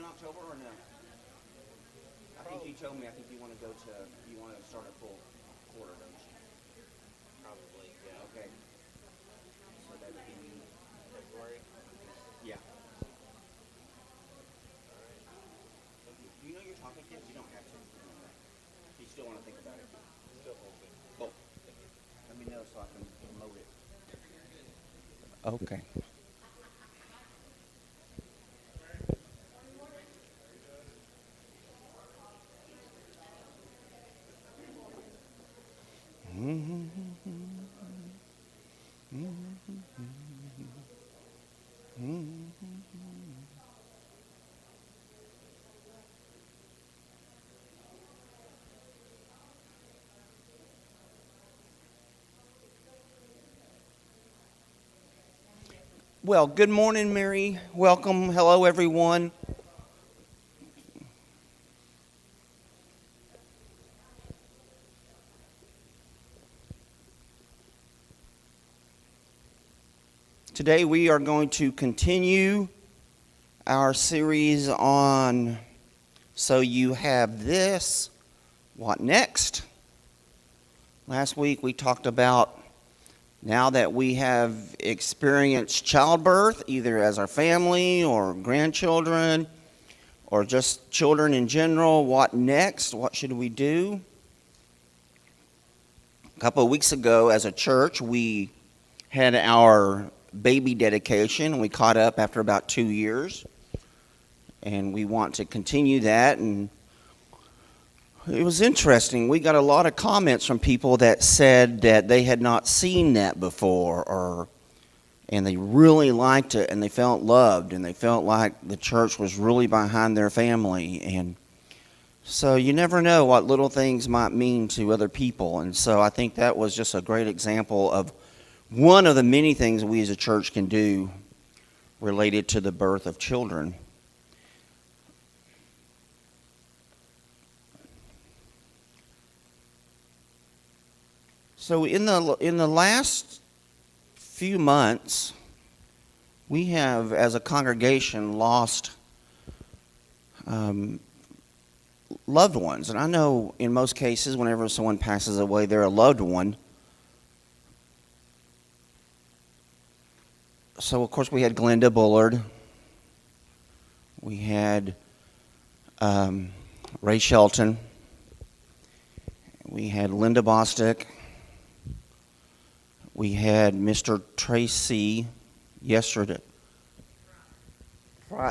October or no? I think you told me. I think you want to start a full quarter, don't you? Probably, yeah. Okay. So that would be February? yeah. All right. Do you know your talking kids? You don't have to. You still want to think about it. Still open. Cool. Let me know so I can promote it. Okay. Well, good morning, Mary. Welcome. Hello, everyone. Today we are going to continue our series on So You Have This, What Next? Last week we talked about now that we have experienced childbirth, either as our family or grandchildren or just children in general, what next? What should we do? A couple of weeks ago as a church, we had our baby dedication. We caught up after about 2 years, and we want to continue that. And it was interesting. We got a lot of comments from people that said that they had not seen that before, and they really liked it, and they felt loved, and they felt like the church was really behind their family. And so you never know what little things might mean to other people. And so I think that was just a great example of one of the many things we as a church can do related to the birth of children. So in the last few months, we have, as a congregation, lost loved ones. And I know in most cases, whenever someone passes away, they're a loved one. So, of course, we had Glenda Bullard. We had Ray Shelton. We had Linda Bostick. We had Mr. Tracy yesterday.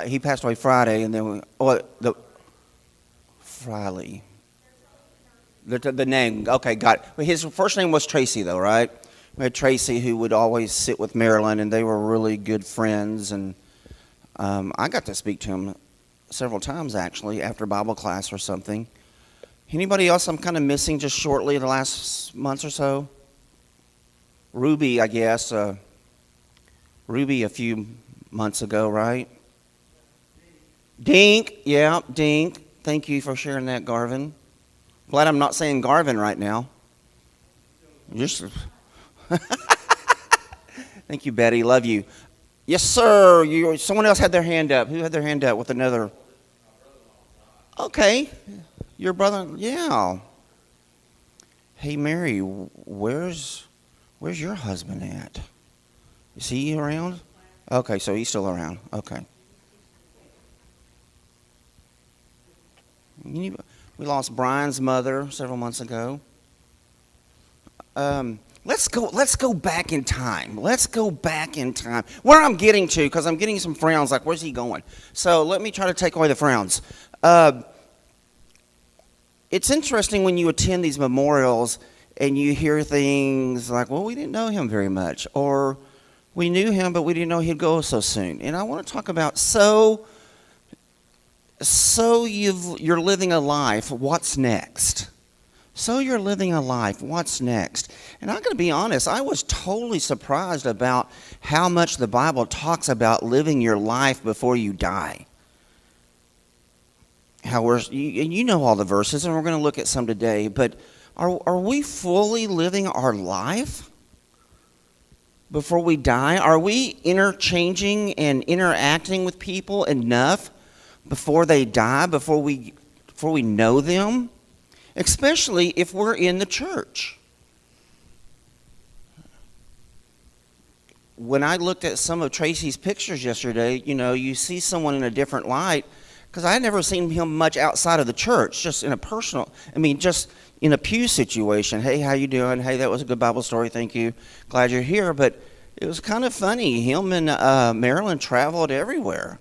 He passed away Friday, and then Friley. The name, okay, got it. His first name was Tracy, though, right? We had Tracy, who would always sit with Marilyn, and they were really good friends. And I got to speak to him several times, actually, after Bible class or something. Anybody else I'm kind of missing just shortly the last months or so? Ruby, I guess. Ruby a few months ago, right? Dink, yeah, Dink. Thank you for sharing that, Garvin. Glad I'm not saying Garvin right now. Just... Thank you, Betty. Love you. Yes, sir. Someone else had their hand up. Who had their hand up with another? Okay. Your brother? Yeah. Hey, Mary, where's your husband at? Is he around? Okay, so he's still around. Okay. We lost Brian's mother several months ago. Let's go back in time. Let's go back in time. Where I'm getting to, because I'm getting some frowns, like, where's he going? So let me try to take away the frowns. It's interesting when you attend these memorials and you hear things like, well, we didn't know him very much, or we knew him, but we didn't know he'd go so soon. And I want to talk about, you're living a life, what's next? So you're living a life, what's next? And I'm going to be honest, I was totally surprised about how much the Bible talks about living your life before you die. You know all the verses, and we're going to look at some today, but are we fully living our life before we die? Are we interchanging and interacting with people enough before they die, before we know them, especially if we're in the church. When I looked at some of Tracy's pictures yesterday, you see someone in a different light, because I had never seen him much outside of the church, just in a personal, just in a pew situation. Hey, how you doing? Hey, that was a good Bible story. Thank you. Glad you're here. But it was kind of funny. Him and Marilyn traveled everywhere.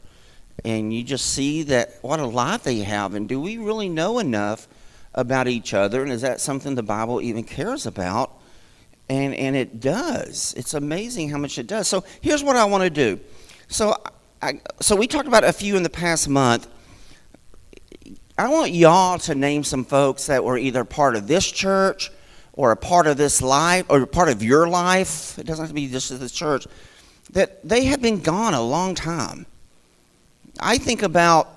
And you just see that what a life they have. And do we really know enough about each other? And is that something the Bible even cares about? And it does. It's amazing how much it does. So here's what I want to do. So we talked about a few in the past month. I want y'all to name some folks that were either part of this church or a part of this life or part of your life. It doesn't have to be just this church. That they have been gone a long time. I think about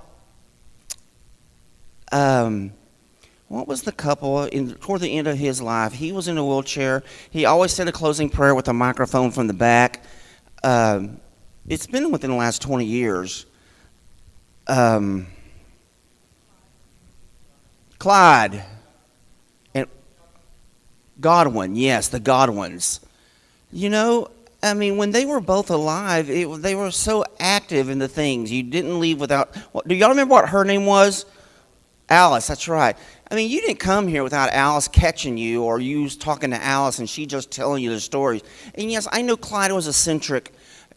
what was the couple toward the end of his life? He was in a wheelchair. He always said a closing prayer with a microphone from the back. It's been within the last 20 years. Clyde and Godwin, yes, the Godwins. When they were both alive, they were so active in the things. You didn't leave without. Do y'all remember what her name was? Alice, that's right. You didn't come here without Alice catching you or you talking to Alice and she just telling you the stories. And yes, I know Clyde was eccentric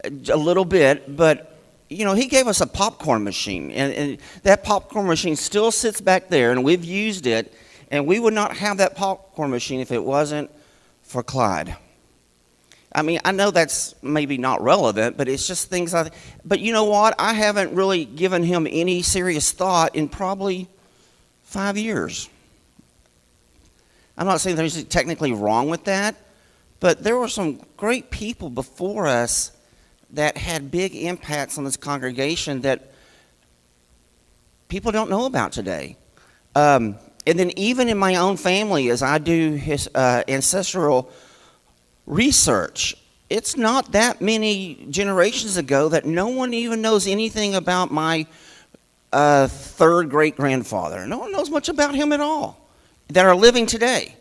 a little bit, but he gave us a popcorn machine, and that popcorn machine still sits back there, and we've used it, and we would not have that popcorn machine if it wasn't for Clyde. I know that's maybe not relevant, but it's just things but you know what? I haven't really given him any serious thought in probably 5 years. I'm not saying there's anything technically wrong with that, but there were some great people before us that had big impacts on this congregation that people don't know about today. And then even in my own family, as I do his ancestral research, it's not that many generations ago that no one even knows anything about my third great-grandfather. No one knows much about him at all that are living today.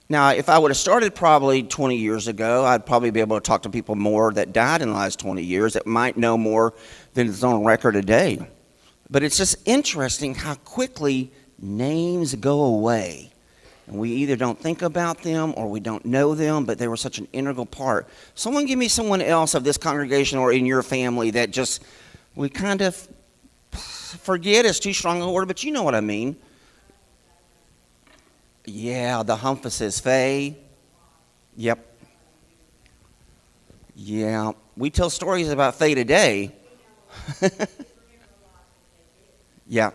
Now, if I would have started probably 20 years ago, I'd probably be able to talk to people more that died in the last 20 years that might know more than is on record today. But it's just interesting how quickly names go away. And we either don't think about them or we don't know them, but they were such an integral part. Someone give me someone else of this congregation or in your family that just we kind of forget is too strong a word, but you know what I mean. Yeah, the Humphases, Faye. Yep. Yeah, we tell stories about Faye today. Yeah.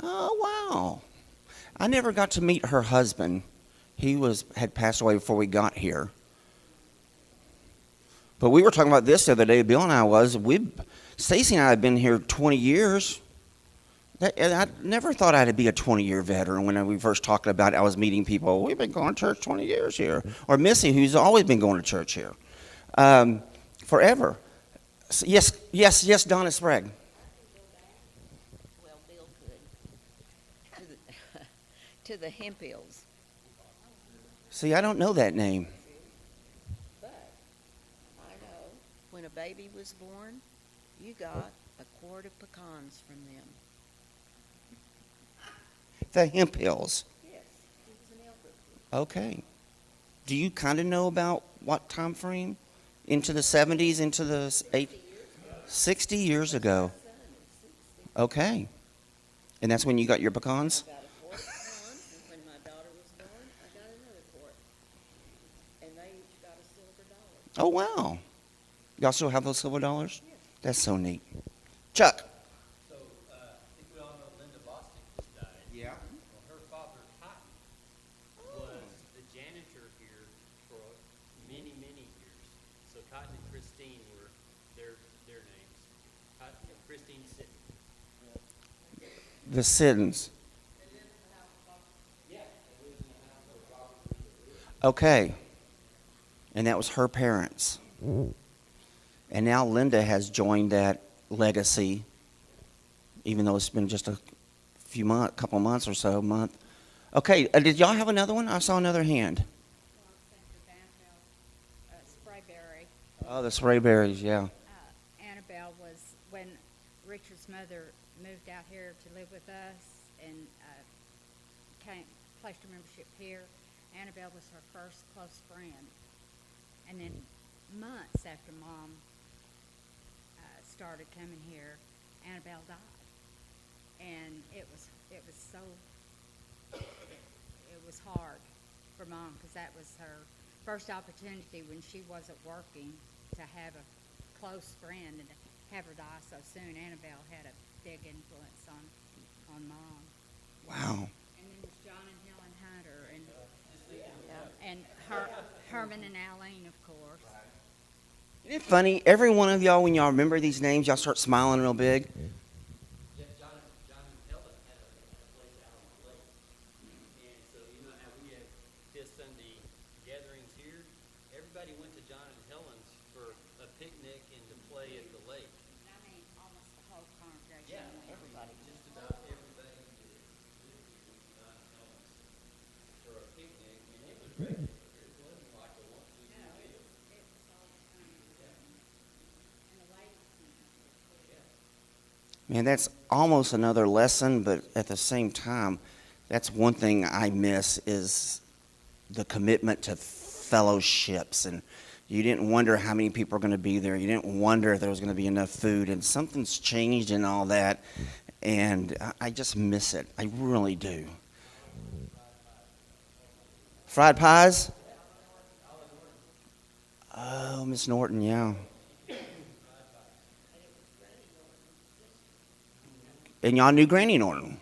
Oh, wow. I never got to meet her husband. He had passed away before we got here. But we were talking about this the other day, Bill and I Stacy and I had been here 20 years. I never thought I'd be a 20-year veteran when we first talked about it. I was meeting people. We've been going to church 20 years here. Or Missy, who's always been going to church here. Forever. So yes, Donna Sprague. Well, Bill could. To the Hemphills. See, I don't know that name. But I know when a baby was born, you got a quart of pecans from them. The Hemphills. Yes, he was an elder. Okay. Do you kind of know about what time frame? Into the 70s, into the 80s? 60 years ago. Okay. And that's when you got your pecans? I got a quart of pecans, and when my daughter was born, I got another quart. And they each got a silver dollar. Oh, wow. Y'all still have those silver dollars? Yes. That's so neat. Chuck. So, I think we all know Linda Bostic just died. Yeah. Well, her father, Cotton, was the janitor here for many, many years. So Cotton and Christine were their names. Cotton and Christine Sitton. The Siddons. Yeah, they lived in the house where Robert Okay. And that was her parents. And now Linda has joined that legacy, even though it's been just a couple months or so, month. Okay, did y'all have another one? I saw another hand. Sprayberry. Oh, the Sprayberries, yeah. Annabelle was when Richard's mother moved out here to live with us and placed her membership here. Annabelle was her first close friend, and then months after Mom started coming here, Annabelle died, and it was so it was hard for Mom because that was her first opportunity when she wasn't working to have a close friend and to have her die so soon. Annabelle had a big influence on Mom. Wow. And then there's John and Helen Hunter and Herman and Aline, of course. Isn't it funny? Every one of y'all, when y'all remember these names, y'all start smiling real big. Yeah, John and Helen had a place out on the lake. And so, you know how we have Fifth Sunday gatherings here? Everybody went to John and Helen's for a picnic and to play at the lake. I mean, almost the whole congregation. Yeah, Everybody. just about everybody did. John and Helen's for a picnic, and it was regular. It wasn't like a one-two deal. It was all the time. And the ladies. Man, that's almost another lesson, but at the same time, that's one thing I miss is the commitment to fellowships. And you didn't wonder how many people are going to be there. You didn't wonder if there was going to be enough food. And something's changed in all that, and I just miss it. I really do. Fried pies? Oh, Miss Norton, yeah. And y'all knew Granny Norton.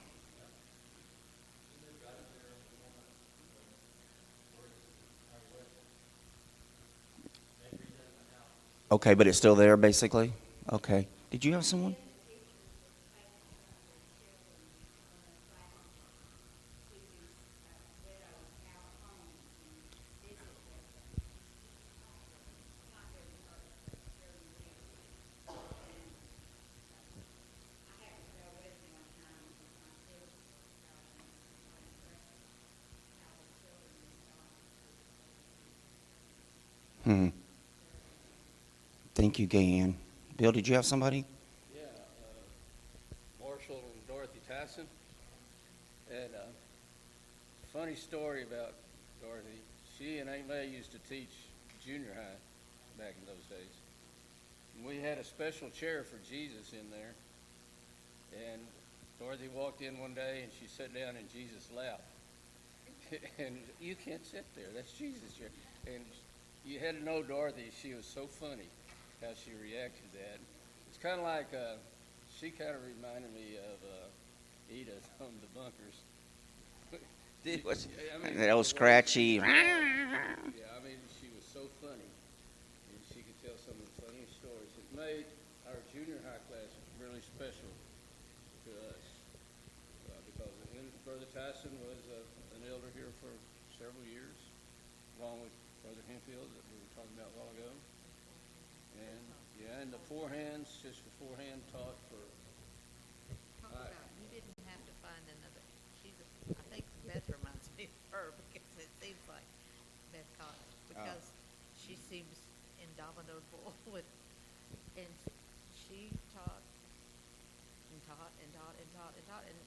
Okay, but it's still there, basically? Okay. Did you have someone? Thank you, Gayanne. Bill, did you have somebody? Yeah, Marshall and Dorothy Tyson. And funny story about Dorothy. She and Aunt May used to teach junior high back in those days. And we had a special chair for Jesus in there. And Dorothy walked in one day and she sat down in Jesus' lap. And you can't sit there. That's Jesus' chair. And you had to know Dorothy. She was so funny how she reacted to that. It's kind of like, she kind of reminded me of Edith from the Bunkers. That old scratchy. Yeah, I mean, she was so funny, and she could tell some of the funniest stories. It made our junior high class really special to us, because Brother Tyson was an elder here for several years, along with Brother Henfield that we were talking about a while ago. And yeah, and the forehands, just the forehand taught for. You didn't have to find another. I think Beth reminds me of her because it seems like Beth Cotton because she seems indomitable and she taught and taught and taught and taught and taught and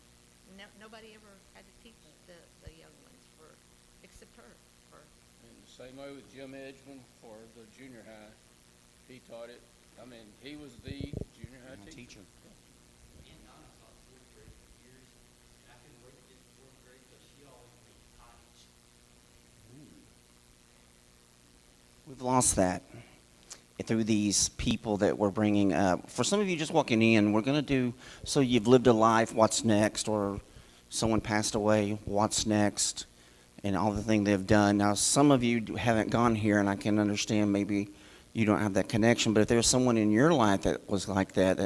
nobody ever had to teach the young ones except her. And the same way with Jim Edgman for the junior high. He taught it. I mean, he was the junior high teacher. And Donna taught fourth grade for years, and I couldn't wait to get to fourth grade because she always made cottage. We've lost that through these people that we're bringing up. For some of you just walking in, we're going to do, so you've lived a life, what's next, or someone passed away, what's next, and all the things they've done. Now, some of you haven't gone here, and I can understand maybe you don't have that connection, but if there's someone in your life that was like that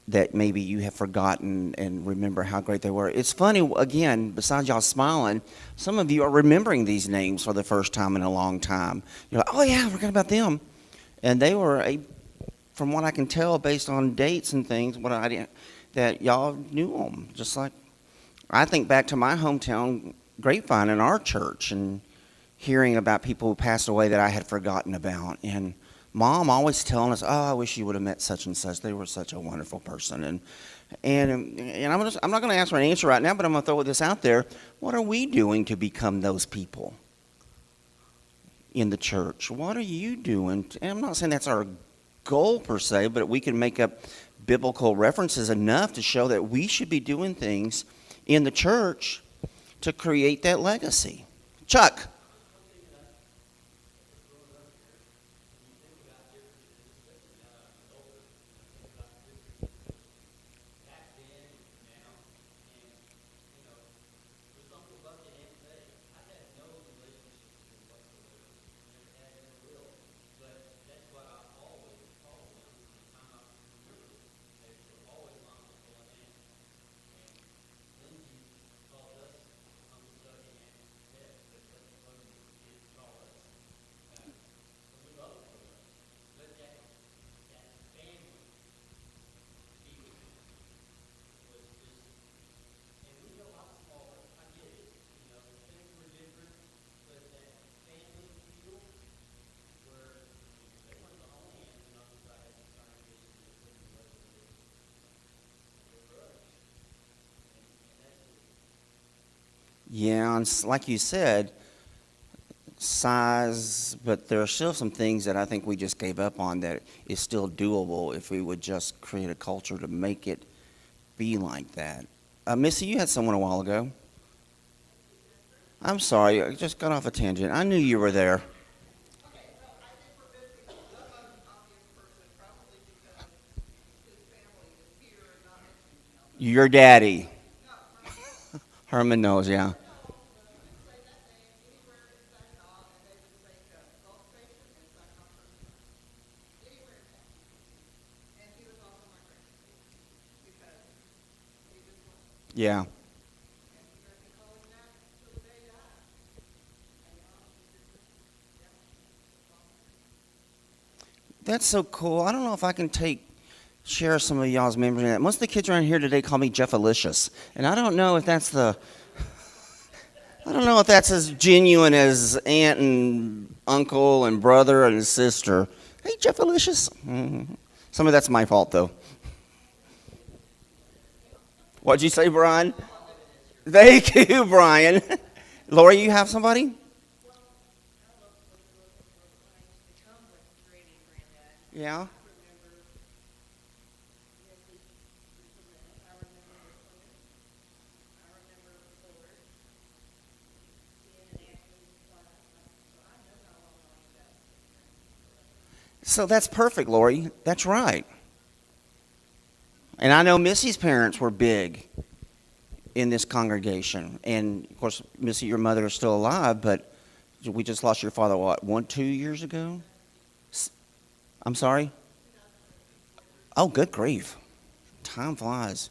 that maybe you have forgotten and remember how great they were. It's funny, again, besides y'all smiling, some of you are remembering these names for the first time in a long time. You're like, oh yeah, I forgot about them. And they were, from what I can tell, based on dates and things, that y'all knew them. Just like, I think back to my hometown grapevine in our church and hearing about people who passed away that I had forgotten about. And Mom always telling us, "Oh, I wish you would have met such and such. They were such a wonderful person." And I'm not going to ask for an answer right now, but I'm going to throw this out there. What are we doing to become those people in the church? What are you doing? And I'm not saying that's our goal per se, but we can make up biblical references enough to show that we should be doing things in the church to create that legacy. Chuck. Yeah, and like you said, size, but there are still some things that I think we just gave up on that is still doable if we would just create a culture to make it be like that. Missy, you had someone a while ago. I'm sorry, I just got off a tangent. I knew you were there. Your daddy. Herman knows, yeah. Yeah. That's so cool. I don't know if I can share some of y'all's memories of that. Most of the kids around here today call me Jeffalicious, and I don't know if that's as genuine as aunt and uncle and brother and sister. Hey, Jeffalicious. Mm-hmm. Some of that's my fault, though. What'd you say, Brian? Thank you, Brian. Lori, you have somebody? Yeah. So that's perfect, Lori. That's right. And I know Missy's parents were big in this congregation. And, of course, Missy, your mother is still alive, but we just lost your father, what, 2 years ago? I'm sorry? Oh, good grief. Time flies.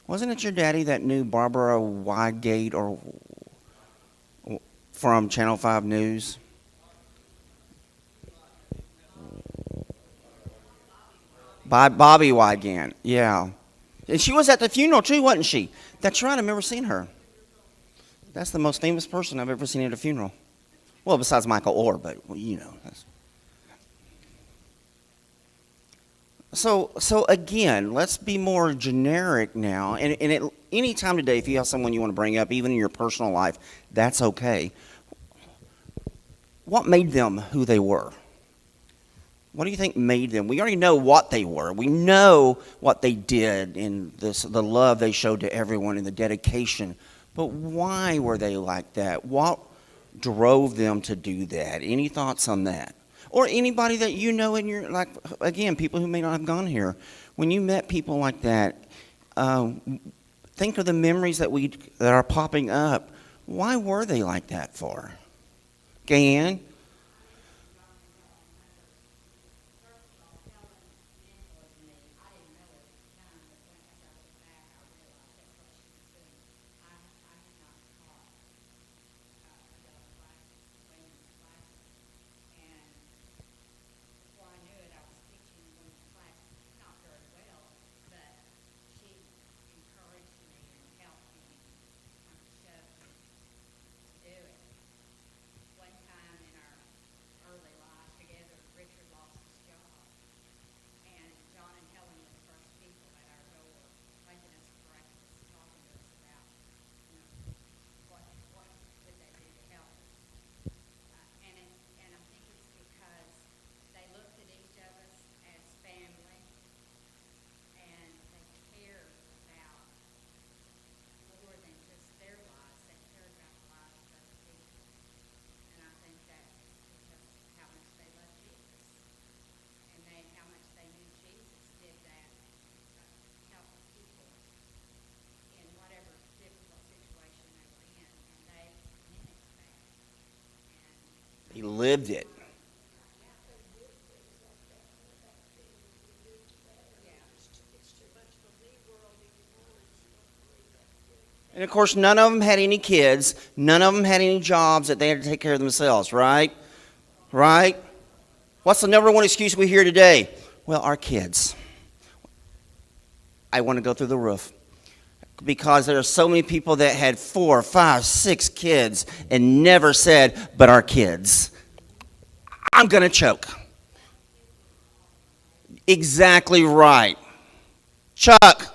Wasn't it your daddy that knew Barbara Wygate or from Channel 5 News? By Bobby Wygant, yeah. And she was at the funeral too, wasn't she? That's right, I remember seeing her. That's the most famous person I've ever seen at a funeral. Well, besides Michael Orr, but you know. So again, let's be more generic now. And any time today, if you have someone you want to bring up, even in your personal life, that's okay. What made them who they were? What do you think made them? We already know what they were. We know what they did in the love they showed to everyone and the dedication. But why were they like that? What drove them to do that? Any thoughts on that? Or anybody that you know in your, like, again, people who may not have gone here. When you met people like that, think of the memories that are popping up. Why were they like that for? Gayanne? lived it. And of course, none of them had any kids. None of them had any jobs that they had to take care of themselves, right? Right? What's the number one excuse we hear today? Well, our kids. I want to go through the roof. Because there are so many people that had 4, 5, 6 kids and never said, but our kids. I'm going to choke. Exactly right. Chuck.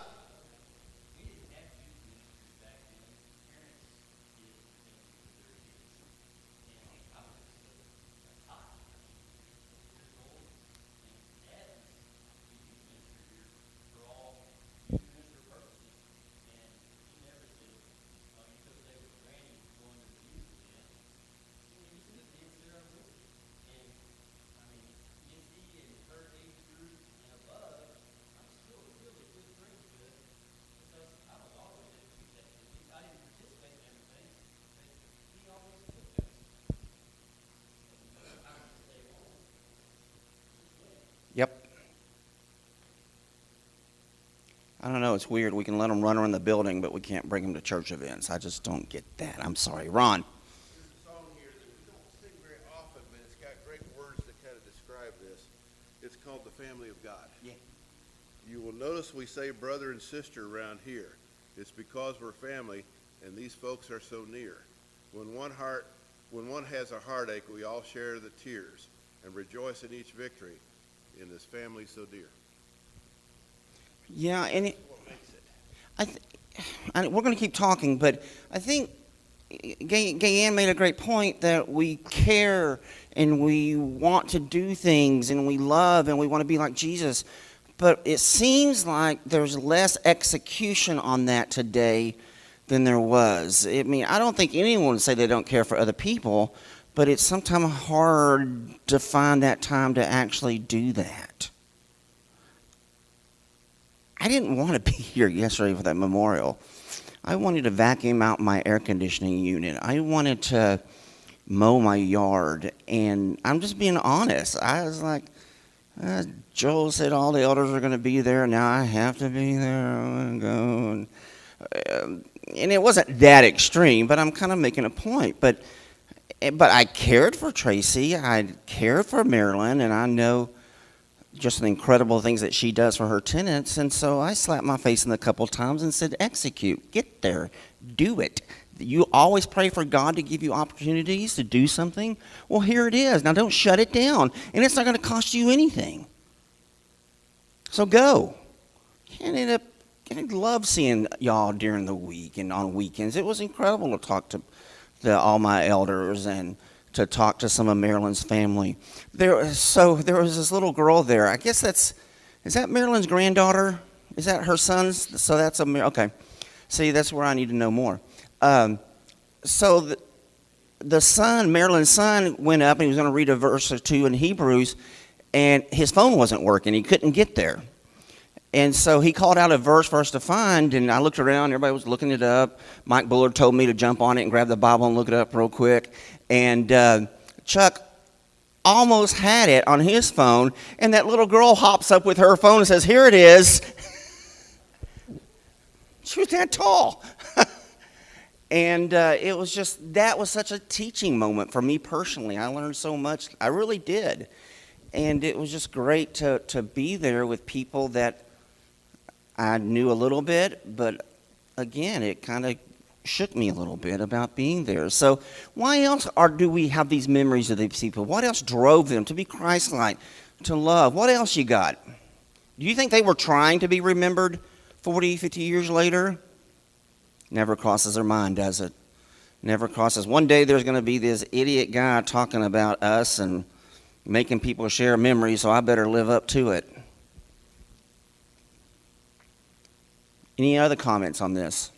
Yep. I don't know. It's weird. We can let them run around the building, but we can't bring them to church events. I just don't get that. I'm sorry. Ron. There's a song here that we don't sing very often, but it's got great words that kind of describe this. It's called The Family of God. Yeah. You will notice we say brother and sister around here. It's because we're family, and these folks are so near. When one has a heartache, we all share the tears and rejoice in each victory in this family so dear. Yeah, and What makes it? we're going to keep talking, but I think Gayanne made a great point that we care and we want to do things and we love and we want to be like Jesus. But it seems like there's less execution on that today than there was. I mean, I don't think anyone would say they don't care for other people, but it's sometimes hard to find that time to actually do that. I didn't want to be here yesterday for that memorial. I wanted to vacuum out my air conditioning unit. I wanted to mow my yard. And I'm just being honest. I was like, Joel said all the elders are going to be there. Now I have to be there. I'm going to go. And it wasn't that extreme, but I'm kind of making a point. But I cared for Tracy. I cared for Marilyn. And I know just the incredible things that she does for her tenants. And so I slapped my face in a couple times and said, execute, get there, do it. You always pray for God to give you opportunities to do something. Well, here it is. Now don't shut it down. And it's not going to cost you anything. So go. And I love seeing y'all during the week and on weekends. It was incredible to talk to all my elders and to talk to some of Marilyn's family. There was this little girl there. I guess is that Marilyn's granddaughter? Is that her son's? So that's okay. See, that's where I need to know more. So the son, Marilyn's son, went up and he was going to read a verse or two in Hebrews, and his phone wasn't working. He couldn't get there. And so he called out a verse for us to find, and I looked around. Everybody was looking it up. Mike Bullard told me to jump on it and grab the Bible and look it up real quick. And Chuck almost had it on his phone, and that little girl hops up with her phone and says, here it is. She was that tall. And it was that was such a teaching moment for me personally. I learned so much. I really did. And it was just great to be there with people that I knew a little bit, but again, it kind of shook me a little bit about being there. So why else do we have these memories of these people? What else drove them to be Christ-like, to love? What else you got? Do you think they were trying to be remembered 40, 50 years later? Never crosses their mind, does it? Never crosses. One day there's going to be this idiot guy talking about us and making people share memories, so I better live up to it. Any other comments on this?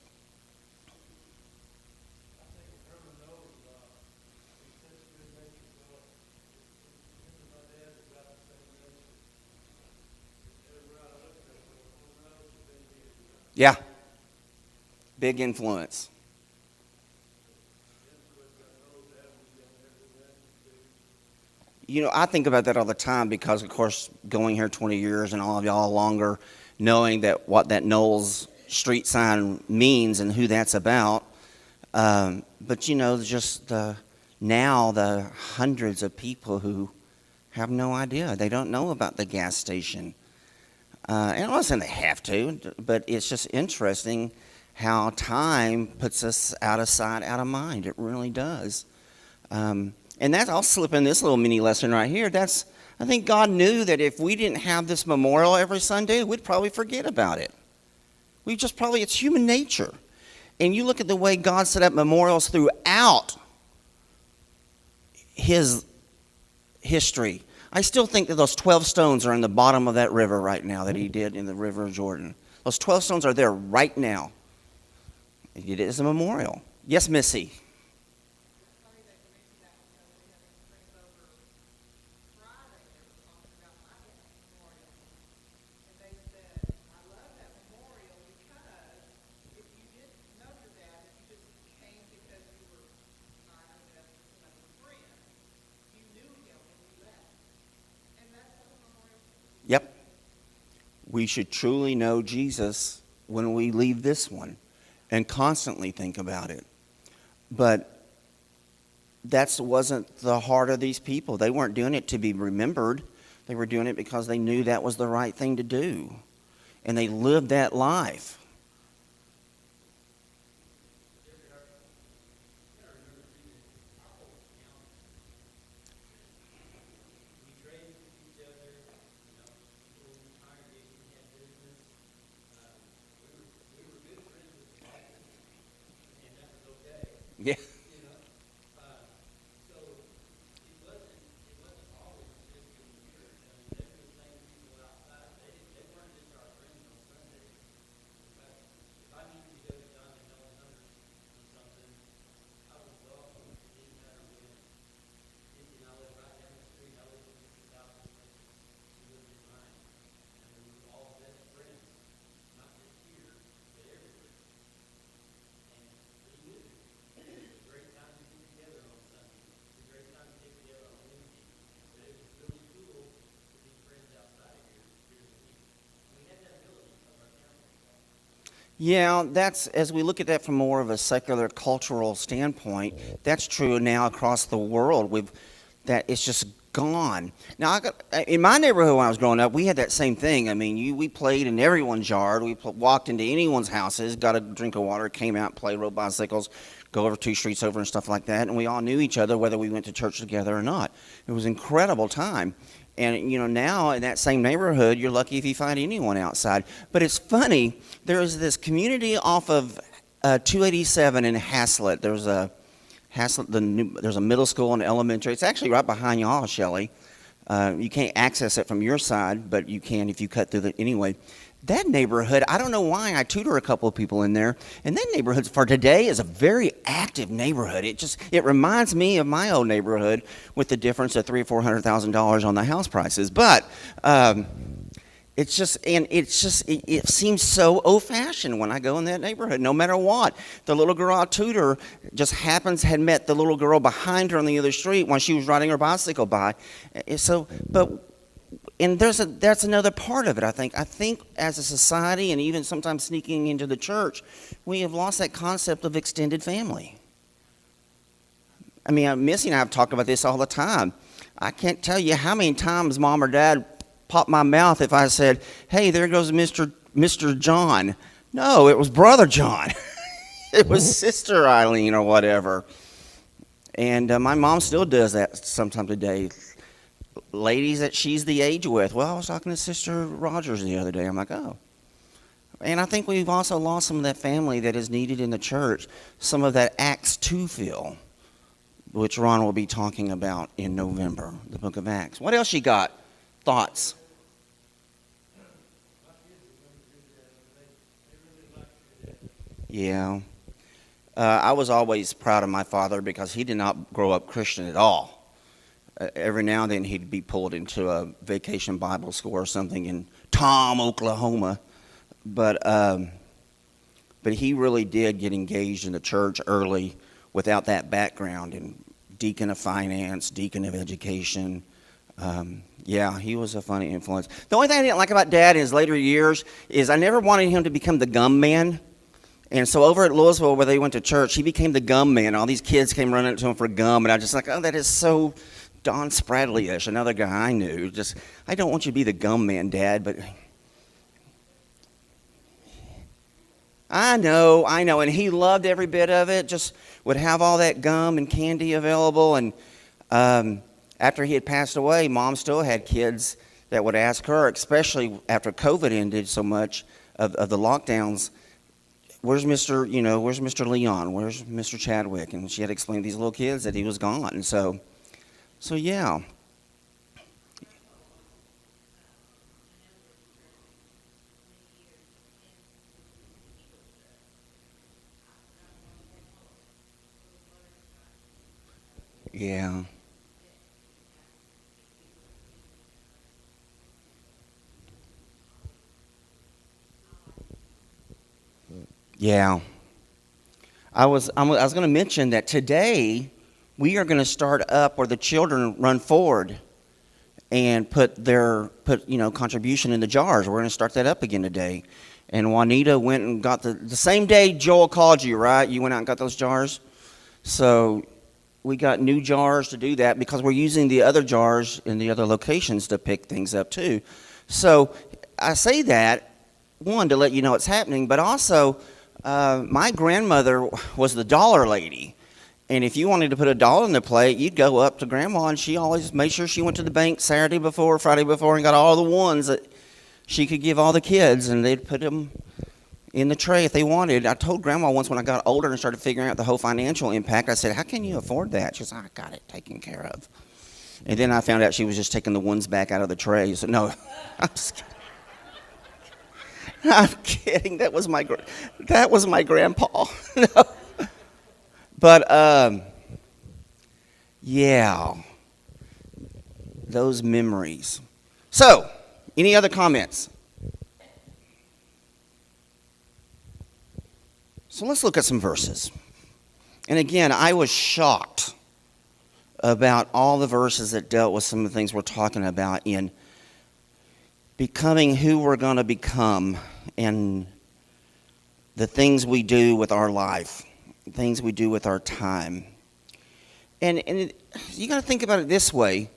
Yeah. Big influence. You know, I think about that all the time because, of course, going here 20 years and all of y'all longer, knowing that what that Knowles street sign means and who that's about. But, you know, just now the hundreds of people who have no idea. They don't know about the gas station. And I'm not saying they have to, but it's just interesting how time puts us out of sight, out of mind. It really does. And that's, I'll slip in this little mini lesson right here. I think God knew that if we didn't have this memorial every Sunday, we'd probably forget about it. It's human nature. And you look at the way God set up memorials throughout his history. I still think that those 12 stones are in the bottom of that river right now that he did in the river of Jordan. Those 12 stones are there right now. He did it as a memorial. Yes, Missy. Yep. We should truly know Jesus when we leave this one and constantly think about it. But that wasn't the heart of these people. They weren't doing it to be remembered. They were doing it because they knew that was the right thing to do. And they lived that life. Yeah. Yeah, that's, as we look at that from more of a secular cultural standpoint, that's true now across the world. That it's just gone. Now, in my neighborhood when I was growing up, we had that same thing. I mean, we played in everyone's yard. We walked into anyone's houses, got a drink of water, came out, played, rode bicycles, go over 2 streets over and stuff like that. And we all knew each other whether we went to church together or not. It was an incredible time. And, you know, now in that same neighborhood, you're lucky if you find anyone outside. But it's funny, there's this community off of 287 in Haslett. There's a middle school and elementary. It's actually right behind y'all, Shelley. You can't access it from your side, but you can if you cut through anyway. That neighborhood, I don't know why, I tutor a couple of people in there, and that neighborhood for today is a very active neighborhood. It reminds me of my old neighborhood with the difference of $300,000 or $400,000 on the house prices. But it seems so old-fashioned when I go in that neighborhood, no matter what. The little girl I tutor had met the little girl behind her on the other street when she was riding her bicycle by. And that's another part of it, I think. I think as a society, and even sometimes sneaking into the church, we have lost that concept of extended family. I mean, Missy and I have talked about this all the time. I can't tell you how many times Mom or Dad popped my mouth if I said, "Hey, there goes Mr. John." No, it was Brother John. It was Sister Eileen or whatever. And my mom still does that sometime today. Ladies that she's the age with. Well, I was talking to Sister Rogers the other day. I'm like, oh. And I think we've also lost some of that family that is needed in the church, some of that Acts 2 feel, which Ron will be talking about in November, the book of Acts. What else you got? Thoughts? Yeah. I was always proud of my father because he did not grow up Christian at all. Every now and then he'd be pulled into a vacation Bible school or something in Tom, Oklahoma. But he really did get engaged in the church early without that background in deacon of finance, deacon of education. Yeah, he was a funny influence. The only thing I didn't like about Dad in his later years is I never wanted him to become the gum man. And so over at Louisville, where they went to church, he became the gum man. All these kids came running up to him for gum, and I was just like, oh, that is so Don Spradley-ish, another guy I knew. Just, I don't want you to be the gum man, Dad, but I know, and he loved every bit of it. Just would have all that gum and candy available, and after he had passed away, Mom still had kids that would ask her, especially after COVID ended so much of the lockdowns, where's Mr. Leon? Where's Mr. Chadwick? And she had to explain to these little kids that he was gone. So yeah. Yeah. Yeah. I was going to mention that today we are going to start up where the children run forward and put contribution in the jars. We're going to start that up again today. And Juanita went and got the same day Joel called you, right? You went out and got those jars. So we got new jars to do that because we're using the other jars in the other locations to pick things up too. So I say that, one, to let you know it's happening, but also my grandmother was the dollar lady. And if you wanted to put $1 in the plate, you'd go up to Grandma, and she always made sure she went to the bank Saturday before, Friday before, and got all the ones that she could give all the kids, and they'd put them in the tray if they wanted. I told Grandma once when I got older and started figuring out the whole financial impact, I said, how can you afford that? She said, I got it taken care of. And then I found out she was just taking the ones back out of the tray. So no, I'm just kidding. I'm kidding. That was my grandpa. No. But yeah, those memories. So, any other comments? So let's look at some verses. And again, I was shocked about all the verses that dealt with some of the things we're talking about in becoming who we're going to become and the things we do with our life, things we do with our time. And you got to think about it this way.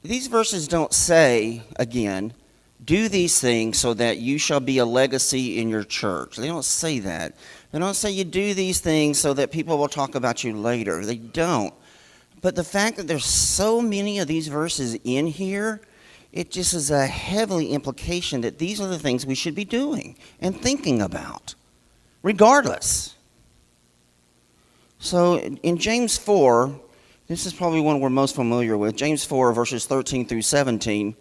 These verses don't say, again, do these things so that you shall be a legacy in your church. They don't say that. They don't say you do these things so that people will talk about you later. They don't. But the fact that there's so many of these verses in here, it just is a heavily implication that these are the things we should be doing and thinking about, regardless. So in James 4, this is probably one we're most familiar with. James 4, verses 13 through 17.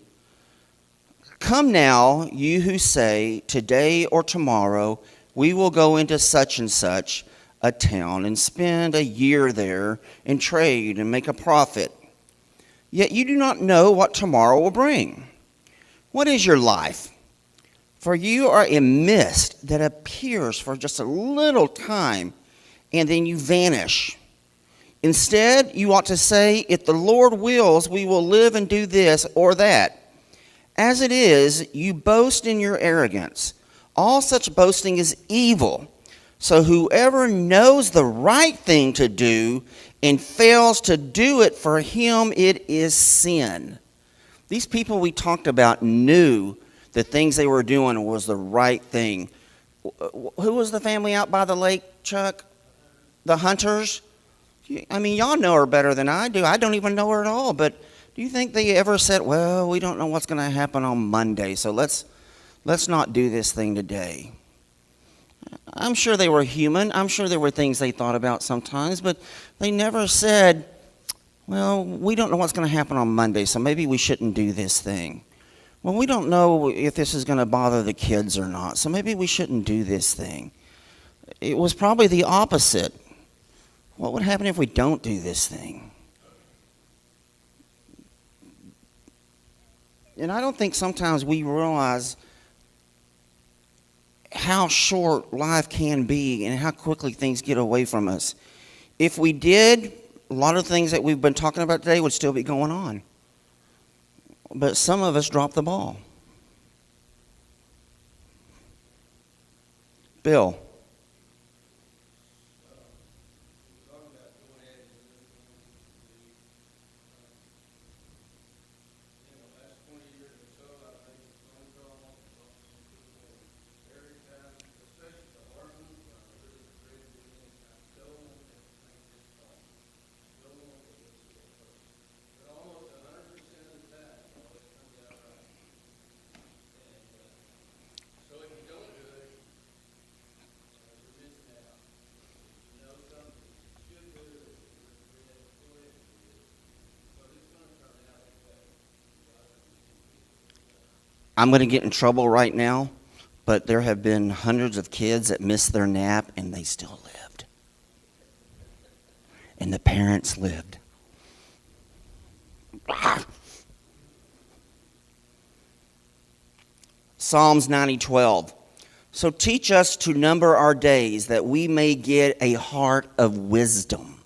Come now, you who say, today or tomorrow, we will go into such and such a town and spend a year there and trade and make a profit. Yet you do not know what tomorrow will bring. What is your life? For you are a mist that appears for just a little time, and then you vanish. Instead, you ought to say, if the Lord wills, we will live and do this or that. As it is, you boast in your arrogance. All such boasting is evil. So whoever knows the right thing to do and fails to do it, for him it is sin. These people we talked about knew the things they were doing was the right thing. Who was the family out by the lake, Chuck? The Hunters? I mean, y'all know her better than I do. I don't even know her at all. But do you think they ever said, well, we don't know what's going to happen on Monday, so let's not do this thing today? I'm sure they were human. I'm sure there were things they thought about sometimes, but they never said, well, we don't know what's going to happen on Monday, so maybe we shouldn't do this thing. Well, we don't know if this is going to bother the kids or not, so maybe we shouldn't do this thing. It was probably the opposite. What would happen if we don't do this thing? And I don't think sometimes we realize how short life can be and how quickly things get away from us. If we did, a lot of things that we've been talking about today would still be going on. But some of us drop the ball. Bill. I'm going to get in trouble right now, but there have been hundreds of kids that missed their nap and they still lived. And the parents lived. Psalms 90:12. So teach us to number our days that we may get a heart of wisdom.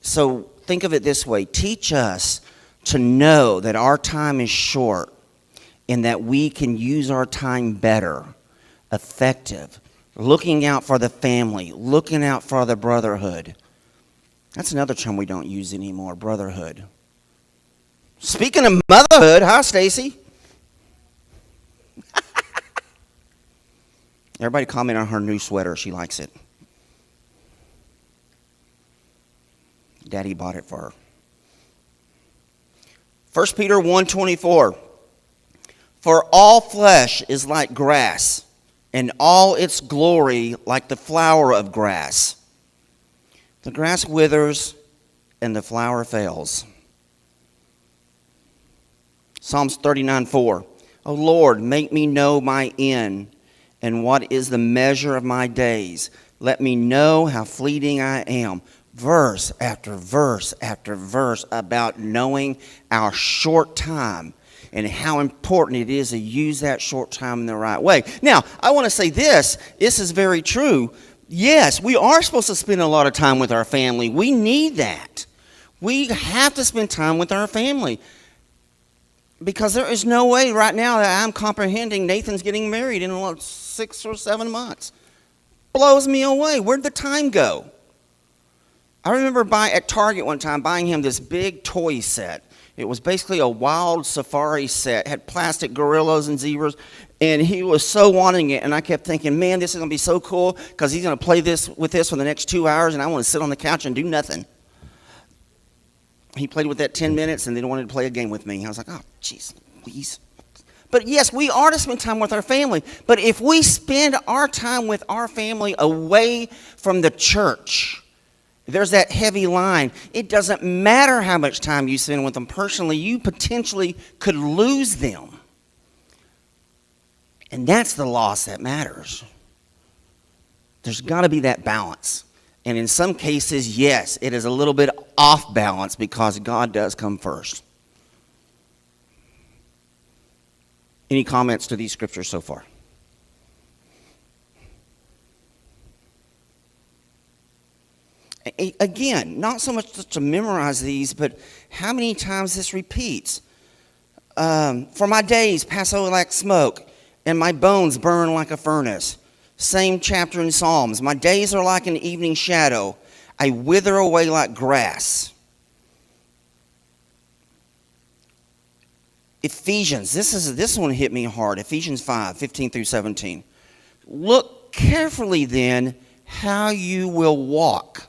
So think of it this way. Teach us to know that our time is short and that we can use our time better, effective, looking out for the family, looking out for the brotherhood. That's another term we don't use anymore, brotherhood. Speaking of motherhood, hi, Stacy. Everybody comment on her new sweater. She likes it. Daddy bought it for her. 1 Peter 1:24. For all flesh is like grass, and all its glory like the flower of grass. The grass withers, and the flower fails. Psalms 39:4. O Lord, make me know my end, and what is the measure of my days. Let me know how fleeting I am. Verse after verse after verse about knowing our short time and how important it is to use that short time in the right way. Now, I want to say this. This is very true. Yes, we are supposed to spend a lot of time with our family. We need that. We have to spend time with our family. Because there is no way right now that I'm comprehending Nathan's getting married in 6 or 7 months. Blows me away. Where'd the time go? I remember at Target one time buying him this big toy set. It was basically a wild safari set. It had plastic gorillas and zebras. And he was so wanting it. And I kept thinking, man, this is going to be so cool because he's going to play with this for the next 2 hours. And I want to sit on the couch and do nothing. He played with that 10 minutes and then wanted to play a game with me. I was like, oh, jeez, please. But yes, we are to spend time with our family. But if we spend our time with our family away from the church, there's that heavy line. It doesn't matter how much time you spend with them personally, you potentially could lose them. And that's the loss that matters. There's got to be that balance. And in some cases, yes, it is a little bit off balance because God does come first. Any comments to these scriptures so far? Again, not so much just to memorize these, but how many times this repeats. For my days pass over like smoke, and my bones burn like a furnace. Same chapter in Psalms. My days are like an evening shadow. I wither away like grass. Ephesians. This one hit me hard. Ephesians 5:15-17. Look carefully then how you will walk,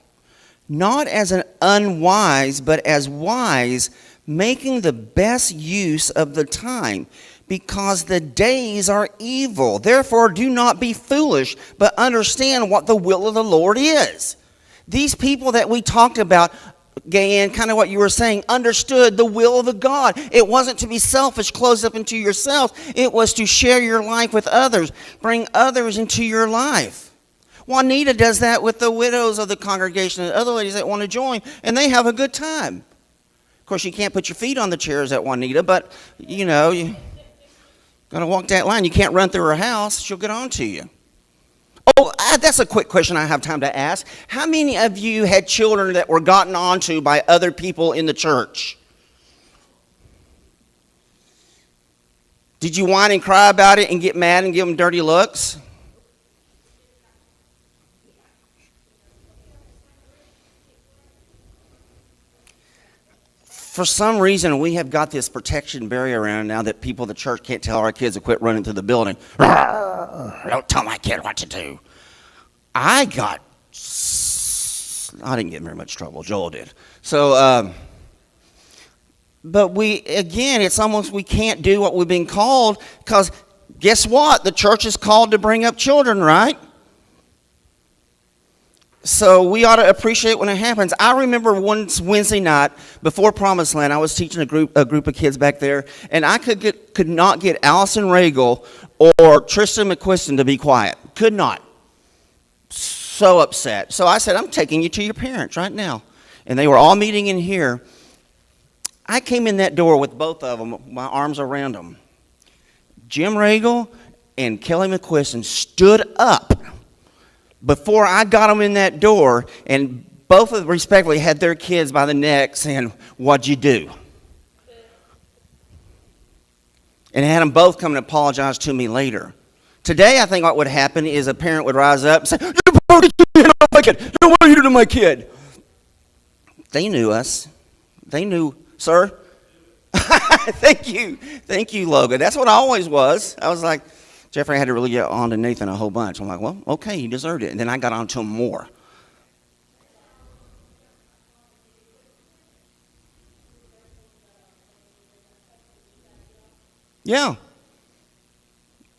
not as an unwise, but as wise, making the best use of the time, because the days are evil. Therefore, do not be foolish, but understand what the will of the Lord is. These people that we talked about, Gayan, kind of what you were saying, understood the will of the God. It wasn't to be selfish, close up into yourself. It was to share your life with others, bring others into your life. Juanita does that with the widows of the congregation and other ladies that want to join, and they have a good time. Of course, you can't put your feet on the chairs at Juanita, but, you got to walk that line. You can't run through her house. She'll get on to you. Oh, that's a quick question I have time to ask. How many of you had children that were gotten onto by other people in the church? Did you whine and cry about it and get mad and give them dirty looks? For some reason, we have got this protection barrier around now that people in the church can't tell our kids to quit running through the building. Don't tell my kid what to do. I didn't get in very much trouble. Joel did. So, but it's almost we can't do what we've been called because guess what? The church is called to bring up children, right? So we ought to appreciate when it happens. I remember one Wednesday night before Promised Land, I was teaching a group of kids back there, and I could not get Allison Regal or Tristan McQuiston to be quiet. Could not. So upset. So I said, I'm taking you to your parents right now. And they were all meeting in here. I came in that door with both of them, my arms around them. Jim Regal and Kelly McQuiston stood up before I got them in that door, and both of them respectfully had their kids by the neck saying, "What'd you do?" And had them both come and apologize to me later. Today, I think what would happen is a parent would rise up and say, "You put a kid on my kid. What are you doing to my kid?" They knew us. They knew, sir. Thank you, Logan. That's what I always was. I was like, Jeffrey had to really get on to Nathan a whole bunch. I'm like, well, okay, he deserved it. And then I got on to him more. Yeah.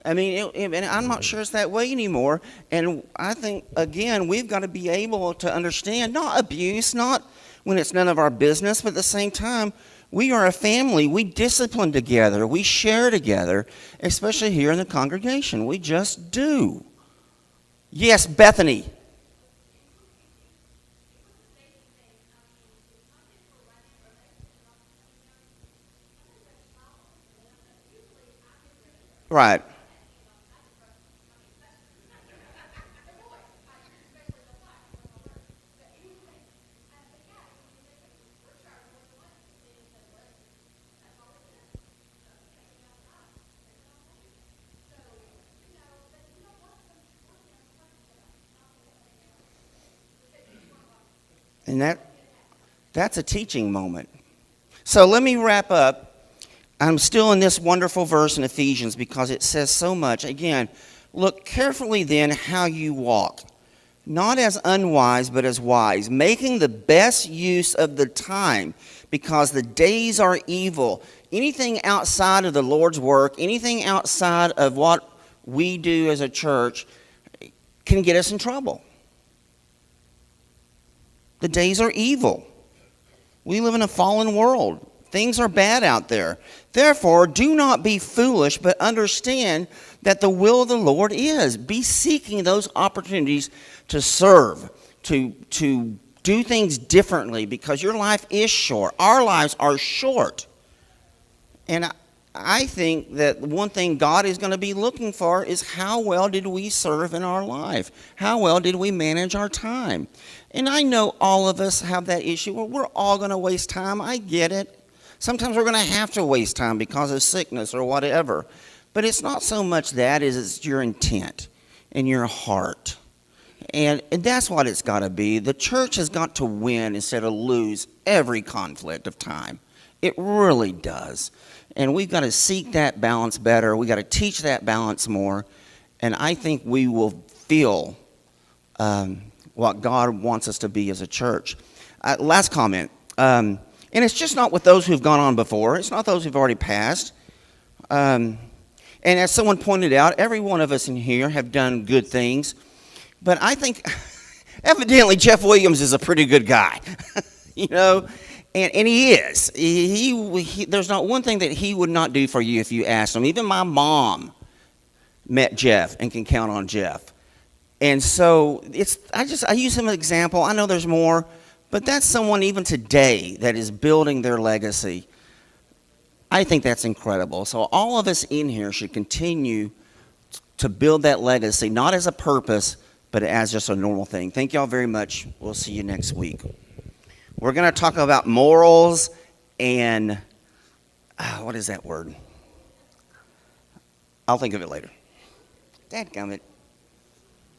I mean, and I'm not sure it's that way anymore. And I think, again, we've got to be able to understand, not abuse, not when it's none of our business, but at the same time, we are a family. We discipline together. We share together, especially here in the congregation. We just do. Yes, Bethany. Right. And that's a teaching moment. So let me wrap up. I'm still in this wonderful verse in Ephesians because it says so much. Again, look carefully then how you walk, not as unwise but as wise, making the best use of the time because the days are evil. Anything outside of the Lord's work, anything outside of what we do as a church can get us in trouble. The days are evil. We live in a fallen world. Things are bad out there. Therefore, do not be foolish, but understand that the will of the Lord is. Be seeking those opportunities to serve, to do things differently, because your life is short. Our lives are short. And I think that one thing God is going to be looking for is how well did we serve in our life? How well did we manage our time? And I know all of us have that issue. Well, we're all going to waste time. I get it. Sometimes we're going to have to waste time because of sickness or whatever. But it's not so much that as it's your intent and your heart. And that's what it's got to be. The church has got to win instead of lose every conflict of time. It really does. And we've got to seek that balance better. We've got to teach that balance more. And I think we will feel what God wants us to be as a church. Last comment. And it's just not with those who've gone on before. It's not those who've already passed. And as someone pointed out, every one of us in here have done good things. But I think evidently Jeff Williams is a pretty good guy. You know? And he is. He there's not one thing that he would not do for you if you asked him. Even my mom met Jeff and can count on Jeff. And so I use him as an example. I know there's more, but that's someone even today that is building their legacy. I think that's incredible. So all of us in here should continue to build that legacy, not as a purpose, but as just a normal thing. Thank y'all very much. We'll see you next week. We're going to talk about morals and, what is that word? I'll think of it later. Dadgummit.